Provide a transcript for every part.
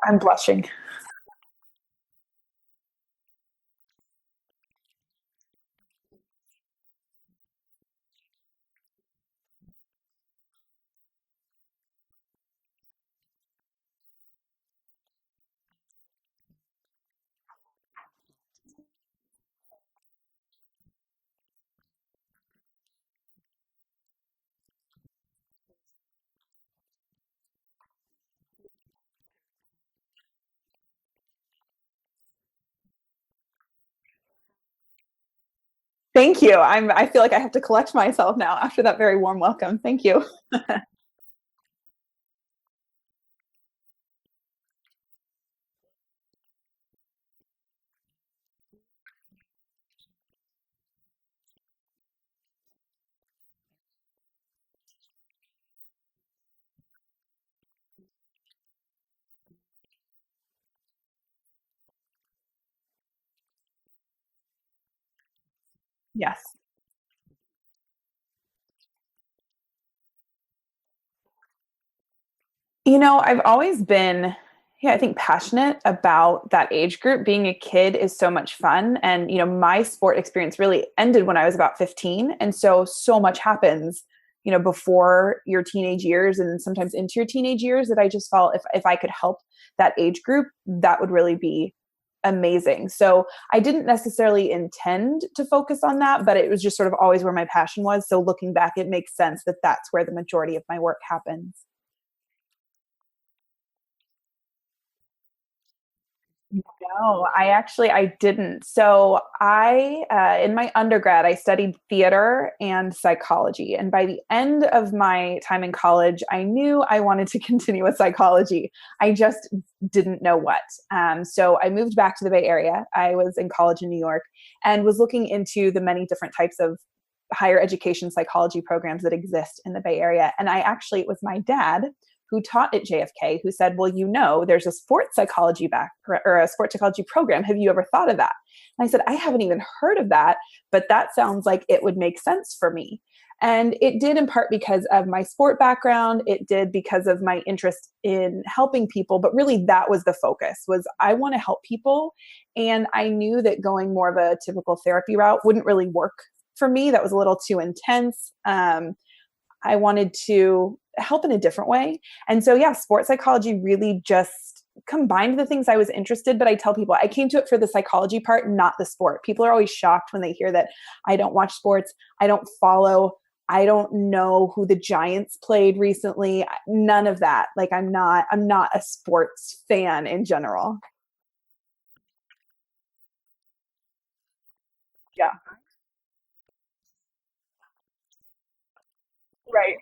I'm blushing. Thank you. I feel like I have to collect myself now after that very warm welcome. Thank you. Yes. I've always been, yeah, I think passionate about that age group. Being a kid is so much fun. And, my sport experience really ended when I was about 15. And so much happens, before your teenage years and sometimes into your teenage years that I just felt if I could help that age group, that would really be amazing. So I didn't necessarily intend to focus on that, but it was just sort of always where my passion was. So looking back, it makes sense that that's where the majority of my work happens. No, I didn't. So in my undergrad, I studied theater and psychology. And by the end of my time in college, I knew I wanted to continue with psychology. I just didn't know what. So I moved back to the Bay Area. I was in college in New York and was looking into the many different types of higher education psychology programs that exist in the Bay Area. And it was my dad who taught at JFK who said, well, there's a sports psychology or a sports psychology program. Have you ever thought of that? And I said, I haven't even heard of that, but that sounds like it would make sense for me. And it did in part because of my sport background. It did because of my interest in helping people. But really that was the focus was I want to help people. And I knew that going more of a typical therapy route wouldn't really work for me. That was a little too intense. I wanted to help in a different way. And so, yeah, sports psychology really just combined the things I was interested, but I tell people I came to it for the psychology part, not the sport. People are always shocked when they hear that I don't watch sports. I don't follow. I don't know who the Giants played recently. None of that. Like I'm not a sports fan in general. Yeah. Right.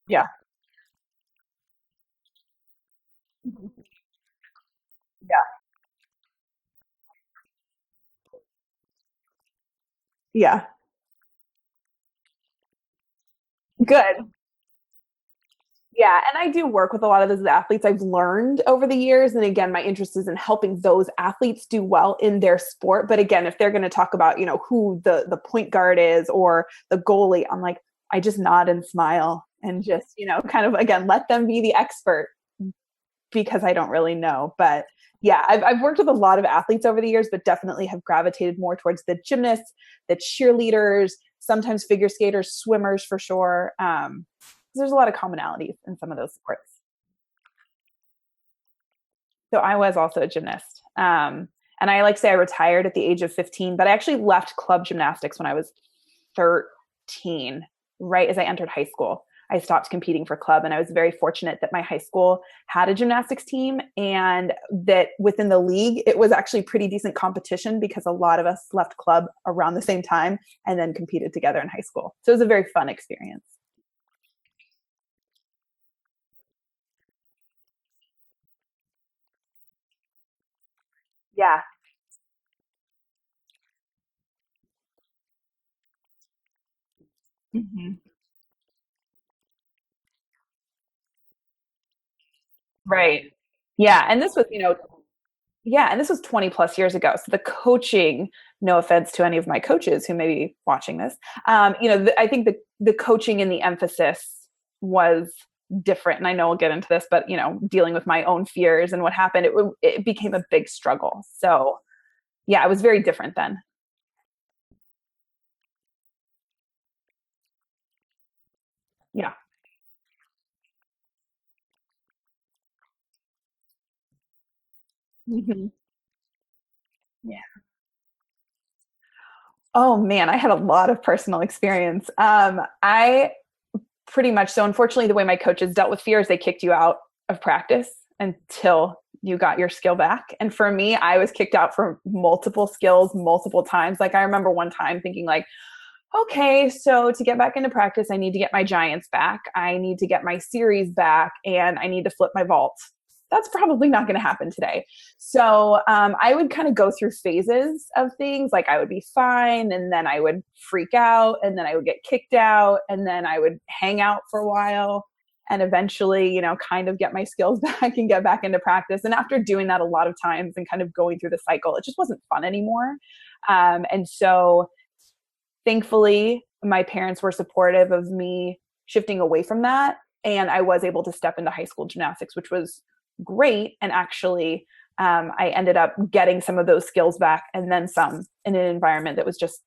Yeah. Yeah. Yeah. Good. Yeah, and I do work with a lot of those athletes I've learned over the years. And again, my interest is in helping those athletes do well in their sport. But again, if they're going to talk about, who the point guard is or the goalie, I'm like, I just nod and smile and just, kind of again, let them be the expert because I don't really know. But yeah, I've worked with a lot of athletes over the years, but definitely have gravitated more towards the gymnasts, the cheerleaders, sometimes figure skaters, swimmers for sure. There's a lot of commonalities in some of those sports. So I was also a gymnast. And I like to say I retired at the age of 15, but I actually left club gymnastics when I was 13, right as I entered high school. I stopped competing for club, and I was very fortunate that my high school had a gymnastics team, and that within the league, it was actually pretty decent competition because a lot of us left club around the same time and then competed together in high school. So it was a very fun experience. Yeah. Mhm. Right. Yeah. And this was, yeah, and this was 20 plus years ago. So the coaching, no offense to any of my coaches who may be watching this, I think the coaching and the emphasis was different. And I know we'll get into this, but dealing with my own fears and what happened, it became a big struggle. So yeah, it was very different then. Yeah. Mhm. Yeah. Oh man, I had a lot of personal experience. I pretty much, so unfortunately, the way my coaches dealt with fear is they kicked you out of practice until you got your skill back. And for me, I was kicked out for multiple skills multiple times. Like I remember one time thinking like, okay, so to get back into practice, I need to get my giants back. I need to get my series back, and I need to flip my vault. That's probably not going to happen today. So I would kind of go through phases of things. Like I would be fine, and then I would freak out, and then I would get kicked out, and then I would hang out for a while, and eventually, kind of get my skills back and get back into practice. And after doing that a lot of times and kind of going through the cycle, it just wasn't fun anymore. And so thankfully, my parents were supportive of me shifting away from that. And I was able to step into high school gymnastics, which was great. And actually, I ended up getting some of those skills back and then some in an environment that was just,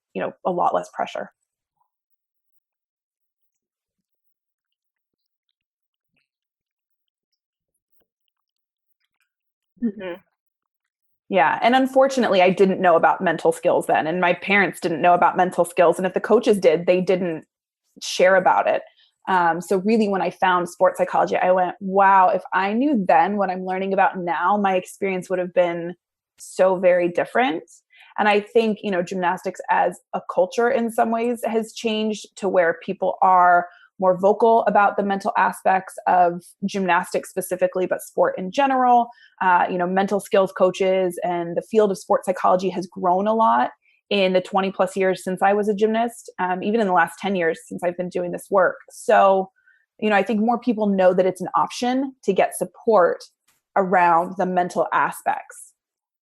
a lot less pressure. Mhm. Yeah. And unfortunately, I didn't know about mental skills then. And my parents didn't know about mental skills. And if the coaches did, they didn't share about it. So really, when I found sports psychology, I went, wow, if I knew then what I'm learning about now, my experience would have been so very different. And I think, gymnastics as a culture in some ways has changed to where people are more vocal about the mental aspects of gymnastics specifically, but sport in general. Mental skills coaches and the field of sports psychology has grown a lot in the 20 plus years since I was a gymnast, even in the last 10 years since I've been doing this work. So, I think more people know that it's an option to get support around the mental aspects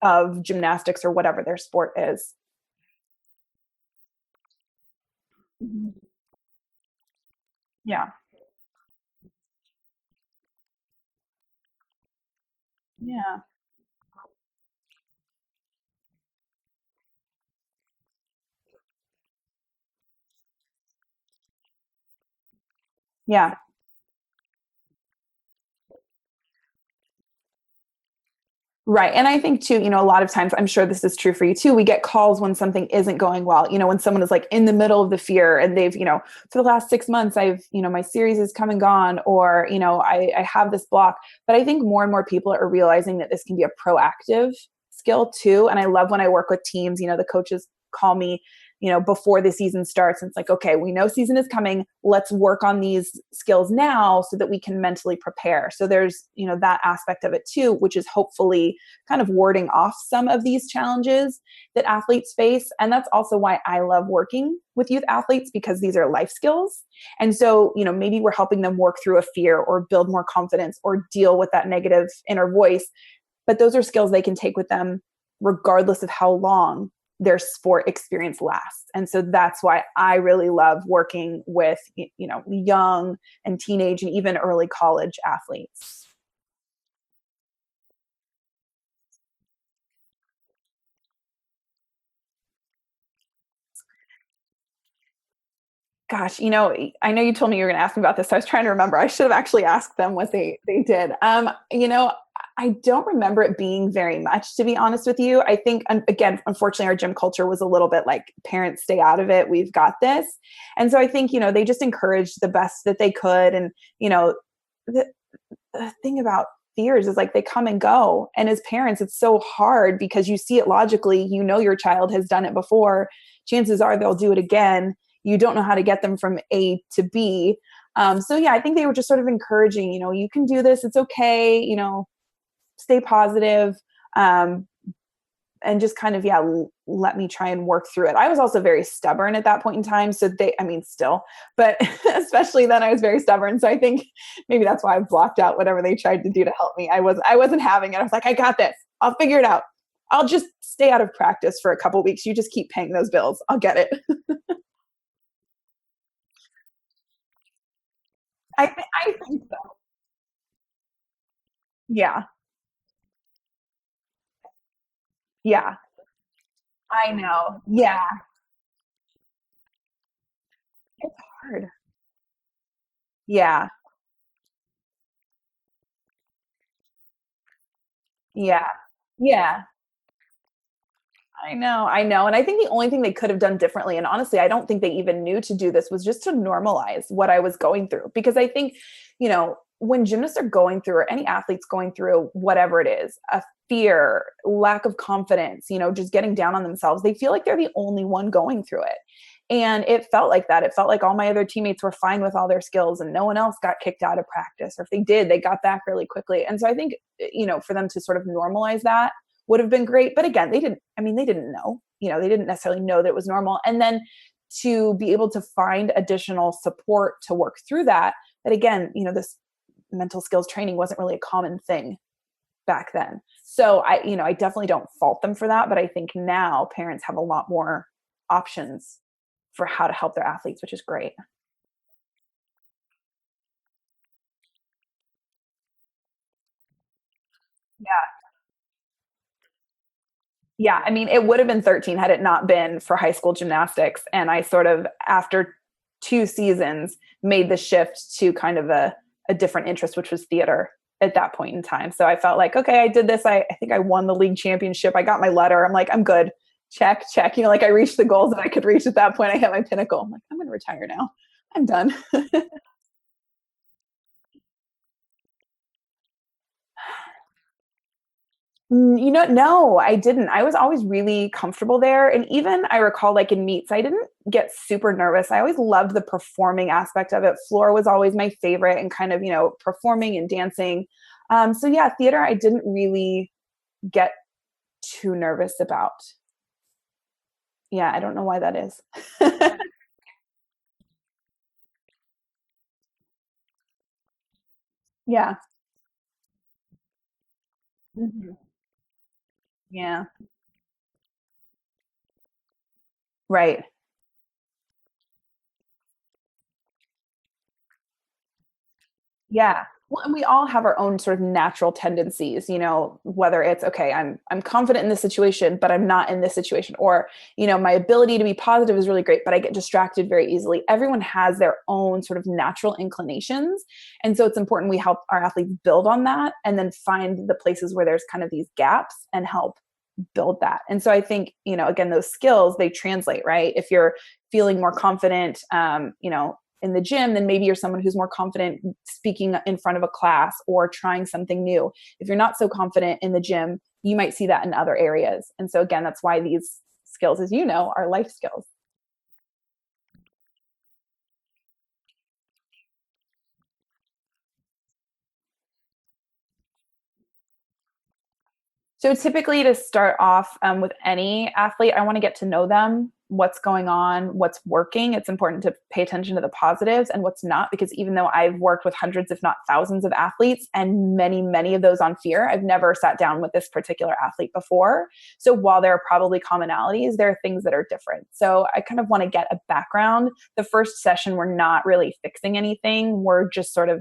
of gymnastics or whatever their sport is. Mhm. Yeah. Yeah. Yeah. Right. And I think too, a lot of times, I'm sure this is true for you too, we get calls when something isn't going well, when someone is like in the middle of the fear and they've, for the last 6 months, I've, my series is come and gone, or, I have this block. But I think more and more people are realizing that this can be a proactive skill too. And I love when I work with teams, the coaches call me, before the season starts. And it's like, okay, we know season is coming. Let's work on these skills now so that we can mentally prepare. So there's, that aspect of it too, which is hopefully kind of warding off some of these challenges that athletes face. And that's also why I love working with youth athletes, because these are life skills. And so, maybe we're helping them work through a fear or build more confidence or deal with that negative inner voice. But those are skills they can take with them regardless of how long their sport experience lasts. And so that's why I really love working with, young and teenage and even early college athletes. Gosh, I know you told me you were going to ask me about this. So I was trying to remember. I should have actually asked them what they did. I don't remember it being very much, to be honest with you. I think, again, unfortunately, our gym culture was a little bit like, parents, stay out of it. We've got this. And so I think, they just encouraged the best that they could. And, the, the thing about fears is like they come and go. And as parents, it's so hard because you see it logically. Your child has done it before. Chances are they'll do it again. You don't know how to get them from A to B. So yeah, I think they were just sort of encouraging, you can do this. It's okay. Stay positive. And just kind of, yeah, let me try and work through it. I was also very stubborn at that point in time. So still, but especially then I was very stubborn. So I think maybe that's why I blocked out whatever they tried to do to help me. I wasn't having it. I was like, I got this. I'll figure it out. I'll just stay out of practice for a couple weeks. You just keep paying those bills. I'll get it. I think so. Yeah. Yeah. I know. Yeah. It's hard. Yeah. Yeah. Yeah. I know, I know. And I think the only thing they could have done differently, and honestly, I don't think they even knew to do this, was just to normalize what I was going through. Because I think, when gymnasts are going through, or any athletes going through whatever it is, a fear, lack of confidence, just getting down on themselves, they feel like they're the only one going through it. And it felt like that. It felt like all my other teammates were fine with all their skills and no one else got kicked out of practice. Or if they did, they got back really quickly. And so I think, for them to sort of normalize that would have been great. But again, they didn't know, they didn't necessarily know that it was normal. And then to be able to find additional support to work through that. But again, this mental skills training wasn't really a common thing back then. So I definitely don't fault them for that. But I think now parents have a lot more options for how to help their athletes, which is great. Yeah. Yeah. I mean, it would have been 13 had it not been for high school gymnastics. And I sort of, after 2 seasons, made the shift to kind of a different interest, which was theater at that point in time. So I felt like, okay, I did this. I think I won the league championship. I got my letter. I'm like, I'm good. Check, check. Like I reached the goals that I could reach at that point. I hit my pinnacle. I'm like, I'm going to retire now. I'm done. No, I didn't. I was always really comfortable there. And even I recall, like in meets, I didn't get super nervous. I always loved the performing aspect of it. Floor was always my favorite, and kind of, performing and dancing. So yeah, theater, I didn't really get too nervous about. Yeah, I don't know why that is. Yeah. Mhm. Yeah. Right. Yeah. Well, and we all have our own sort of natural tendencies, whether it's okay, I'm confident in this situation, but I'm not in this situation, or, my ability to be positive is really great, but I get distracted very easily. Everyone has their own sort of natural inclinations. And so it's important we help our athletes build on that and then find the places where there's kind of these gaps and help build that. And so I think, again, those skills, they translate, right? If you're feeling more confident, in the gym, then maybe you're someone who's more confident speaking in front of a class or trying something new. If you're not so confident in the gym, you might see that in other areas. And so again, that's why these skills, as you know, are life skills. So typically, to start off with any athlete, I want to get to know them, what's going on, what's working. It's important to pay attention to the positives and what's not, because even though I've worked with hundreds, if not thousands of athletes, and many, many of those on fear, I've never sat down with this particular athlete before. So while there are probably commonalities, there are things that are different. So I kind of want to get a background. The first session, we're not really fixing anything. We're just sort of,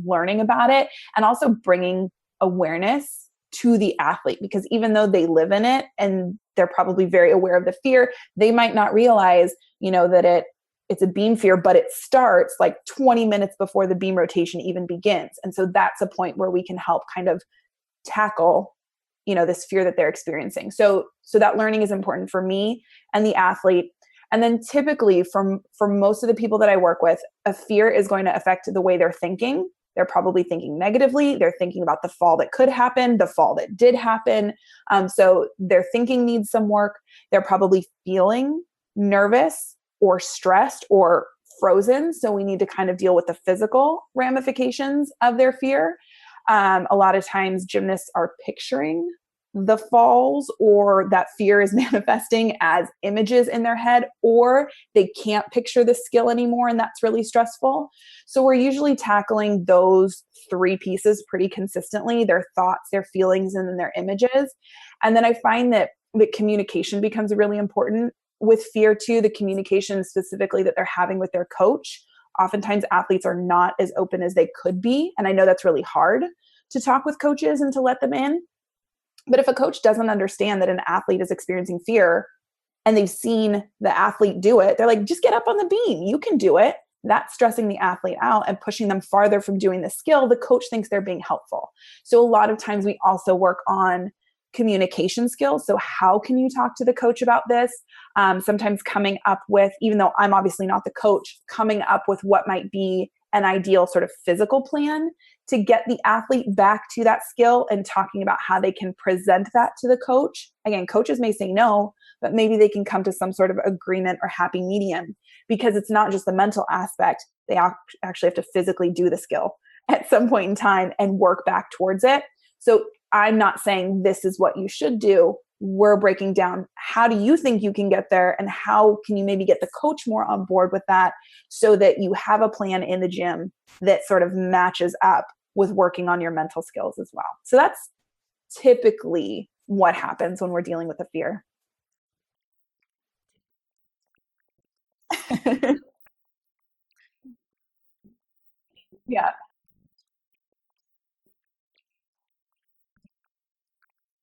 learning about it, and also bringing awareness to the athlete, because even though they live in it and they're probably very aware of the fear, they might not realize, that it's a beam fear, but it starts like 20 minutes before the beam rotation even begins. And so that's a point where we can help kind of tackle, this fear that they're experiencing. So that learning is important for me and the athlete. And then typically for most of the people that I work with, a fear is going to affect the way they're thinking. They're probably thinking negatively. They're thinking about the fall that could happen, the fall that did happen. So their thinking needs some work. They're probably feeling nervous or stressed or frozen. So we need to kind of deal with the physical ramifications of their fear. A lot of times gymnasts are picturing the falls or that fear is manifesting as images in their head, or they can't picture the skill anymore and that's really stressful. So we're usually tackling those three pieces pretty consistently: their thoughts, their feelings, and then their images. And then I find that the communication becomes really important with fear too, the communication specifically that they're having with their coach. Oftentimes athletes are not as open as they could be. And I know that's really hard to talk with coaches and to let them in. But if a coach doesn't understand that an athlete is experiencing fear and they've seen the athlete do it, they're like, just get up on the beam. You can do it. That's stressing the athlete out and pushing them farther from doing the skill. The coach thinks they're being helpful. So a lot of times we also work on communication skills. So how can you talk to the coach about this? Sometimes coming up with, even though I'm obviously not the coach, coming up with what might be an ideal sort of physical plan to get the athlete back to that skill, and talking about how they can present that to the coach. Again, coaches may say no, but maybe they can come to some sort of agreement or happy medium, because it's not just the mental aspect. They actually have to physically do the skill at some point in time and work back towards it. So I'm not saying this is what you should do. We're breaking down, how do you think you can get there, and how can you maybe get the coach more on board with that, so that you have a plan in the gym that sort of matches up with working on your mental skills as well. So that's typically what happens when we're dealing with a fear. Yeah.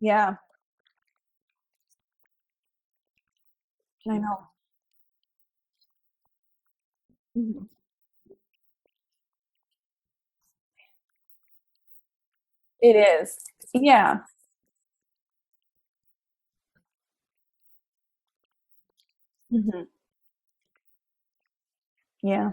Yeah. I know. Mhm. It is. Yeah. Mhm. Yeah.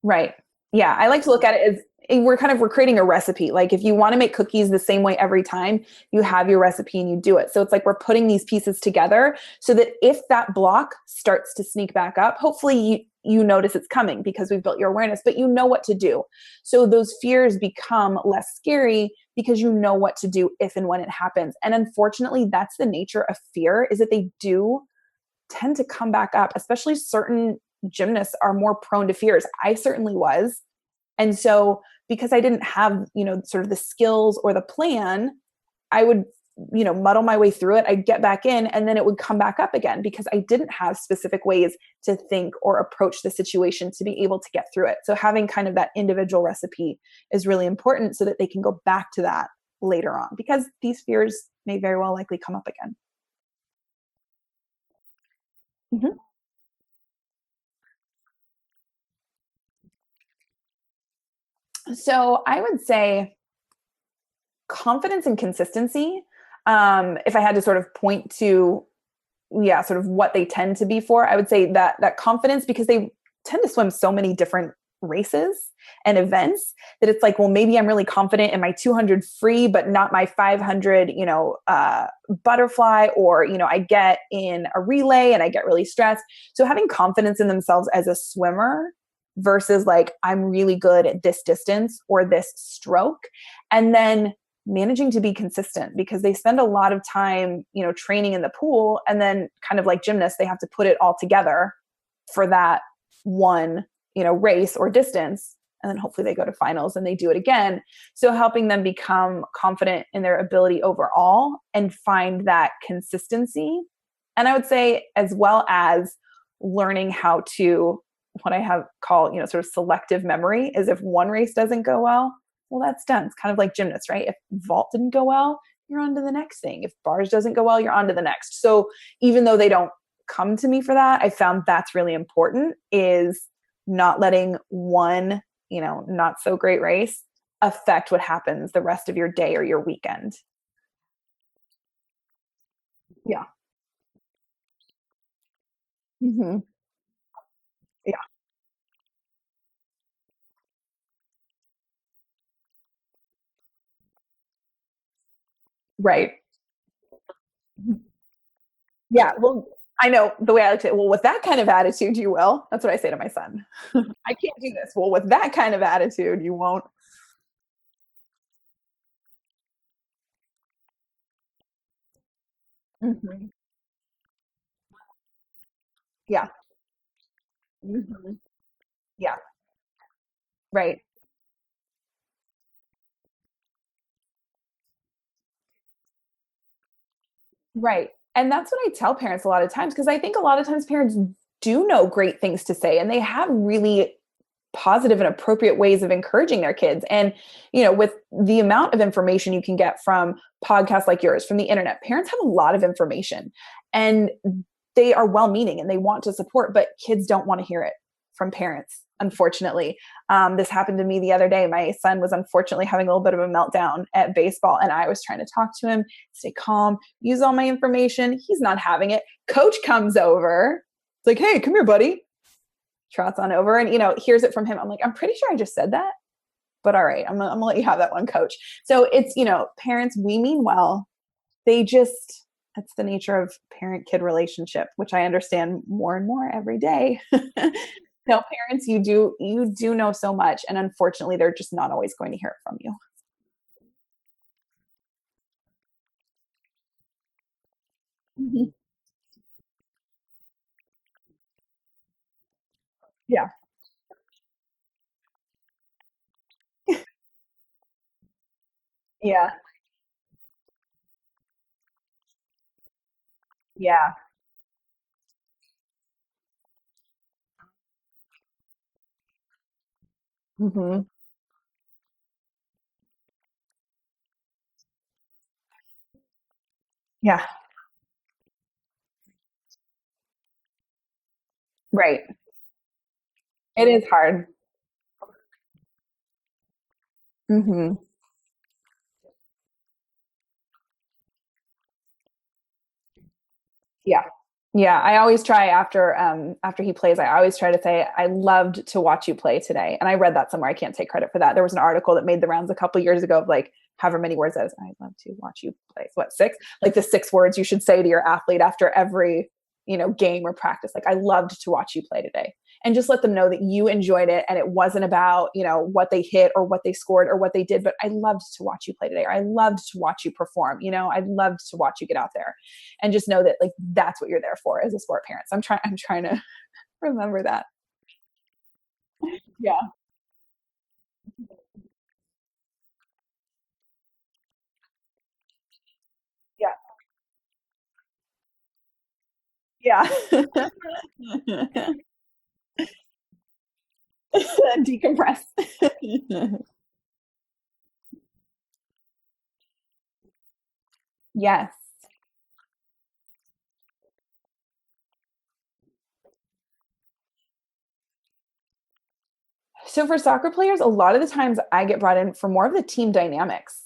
Right. Yeah. I like to look at it as we're creating a recipe. Like if you want to make cookies the same way every time, you have your recipe and you do it. So it's like we're putting these pieces together so that if that block starts to sneak back up, hopefully you notice it's coming because we've built your awareness, but you know what to do. So those fears become less scary because you know what to do if and when it happens. And unfortunately, that's the nature of fear, is that they do tend to come back up, especially certain gymnasts are more prone to fears. I certainly was. And so because I didn't have, sort of the skills or the plan, I would, muddle my way through it. I'd get back in and then it would come back up again because I didn't have specific ways to think or approach the situation to be able to get through it. So having kind of that individual recipe is really important so that they can go back to that later on, because these fears may very well likely come up again. Mhm. So I would say confidence and consistency. If I had to sort of point to, yeah, sort of what they tend to be for, I would say that confidence, because they tend to swim so many different races and events, that it's like, well, maybe I'm really confident in my 200 free, but not my 500, butterfly, or, I get in a relay and I get really stressed. So having confidence in themselves as a swimmer versus like, I'm really good at this distance or this stroke. And then managing to be consistent, because they spend a lot of time, training in the pool, and then kind of like gymnasts, they have to put it all together for that one, race or distance. And then hopefully they go to finals and they do it again. So helping them become confident in their ability overall and find that consistency. And I would say, as well as learning how to, what I have called, sort of selective memory, is if one race doesn't go well, that's done. It's kind of like gymnasts, right? If vault didn't go well, you're on to the next thing. If bars doesn't go well, you're on to the next. So even though they don't come to me for that, I found that's really important, is not letting one, not so great race affect what happens the rest of your day or your weekend. Yeah. Hmm. Yeah. Right. Yeah. Well, I know the way I like to, well, with that kind of attitude, you will. That's what I say to my son. I can't do this. Well, with that kind of attitude, you won't. Mhm. Yeah. Mhm. Yeah. Right. Right. And that's what I tell parents a lot of times because I think a lot of times parents do know great things to say and they have really positive and appropriate ways of encouraging their kids. And, with the amount of information you can get from podcasts like yours, from the internet, parents have a lot of information and they are well meaning and they want to support, but kids don't want to hear it from parents, unfortunately. This happened to me the other day. My son was unfortunately having a little bit of a meltdown at baseball, and I was trying to talk to him, stay calm, use all my information. He's not having it. Coach comes over. It's like, hey, come here, buddy, trots on over and hears it from him. I'm like, I'm pretty sure I just said that, but all right, I'm gonna let you have that one, coach. So it's parents, we mean well. They just, that's the nature of parent kid relationship, which I understand more and more every day. No, parents, you do know so much, and unfortunately they're just not always going to hear it from you. Mhm. Yeah. Yeah. Yeah. Hmm. Yeah. Right. It is hard. Hmm. Yeah. Yeah, I always try after he plays, I always try to say, I loved to watch you play today. And I read that somewhere. I can't take credit for that. There was an article that made the rounds a couple years ago of like however many words as I love to watch you play. What, six? Like the six words you should say to your athlete after every, game or practice. Like I loved to watch you play today. And just let them know that you enjoyed it and it wasn't about, what they hit or what they scored or what they did, but I loved to watch you play today, or I loved to watch you perform. I loved to watch you get out there, and just know that like that's what you're there for as a sport parent. So I'm trying to remember that. Yeah. Yeah. Yeah. Decompress. Yes. So for soccer players, a lot of the times I get brought in for more of the team dynamics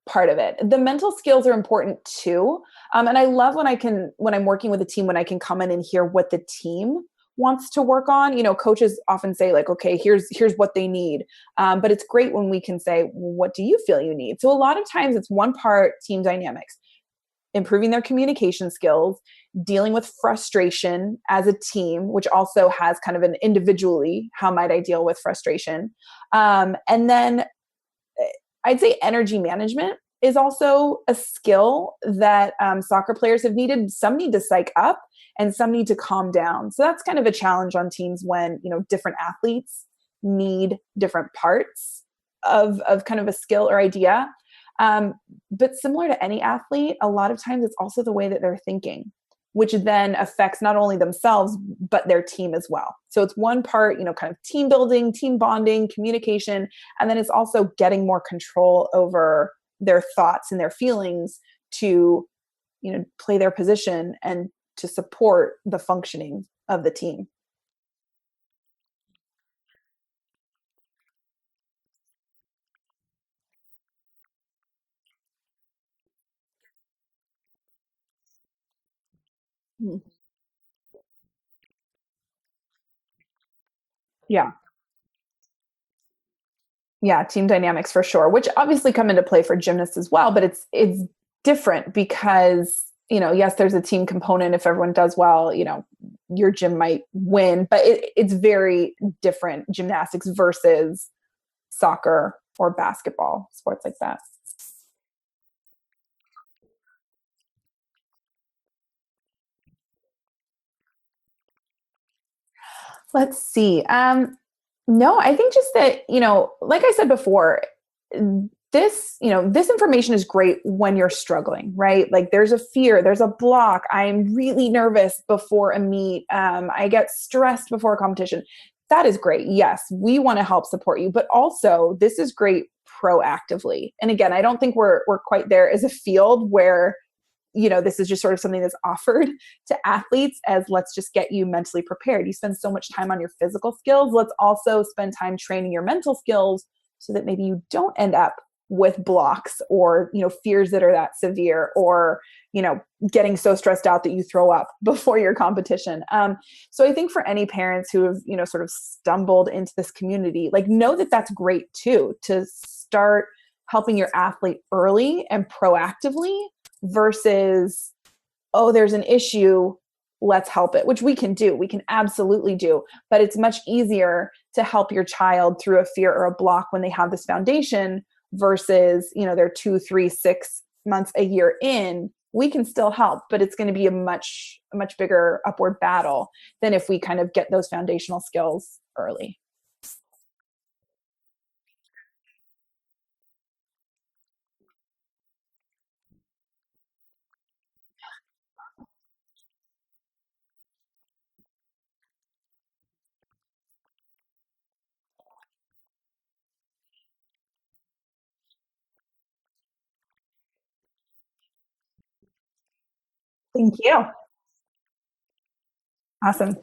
part of it. The mental skills are important too. And I love when I'm working with a team, when I can come in and hear what the team wants to work on. Coaches often say like, okay, here's what they need. But it's great when we can say, well, what do you feel you need? So a lot of times it's one part team dynamics, improving their communication skills, dealing with frustration as a team, which also has kind of an individually, how might I deal with frustration? And then I'd say energy management is also a skill that soccer players have needed. Some need to psych up and some need to calm down. So that's kind of a challenge on teams when, different athletes need different parts of kind of a skill or idea. Um, but similar to any athlete, a lot of times it's also the way that they're thinking, which then affects not only themselves, but their team as well. So it's one part, kind of team building, team bonding, communication, and then it's also getting more control over their thoughts and their feelings to, play their position and to support the functioning of the team. Mhm. Yeah. Yeah, team dynamics for sure, which obviously come into play for gymnasts as well, but it's different because, yes, there's a team component. If everyone does well, your gym might win, but it's very different gymnastics versus soccer or basketball, sports like that. Let's see. No, I think just that, like I said before, this information is great when you're struggling, right? Like there's a fear, there's a block. I'm really nervous before a meet. I get stressed before a competition. That is great. Yes, we want to help support you, but also this is great proactively. And again, I don't think we're quite there as a field where this is just sort of something that's offered to athletes as let's just get you mentally prepared. You spend so much time on your physical skills. Let's also spend time training your mental skills so that maybe you don't end up with blocks or, fears that are that severe or, getting so stressed out that you throw up before your competition. So I think for any parents who have, sort of stumbled into this community, like know that that's great too, to start helping your athlete early and proactively versus, oh, there's an issue, let's help it, which we can do. We can absolutely do. But it's much easier to help your child through a fear or a block when they have this foundation versus, they're 2, 3, 6 months, a year in. We can still help, but it's going to be a much bigger upward battle than if we kind of get those foundational skills early. Thank you. Awesome.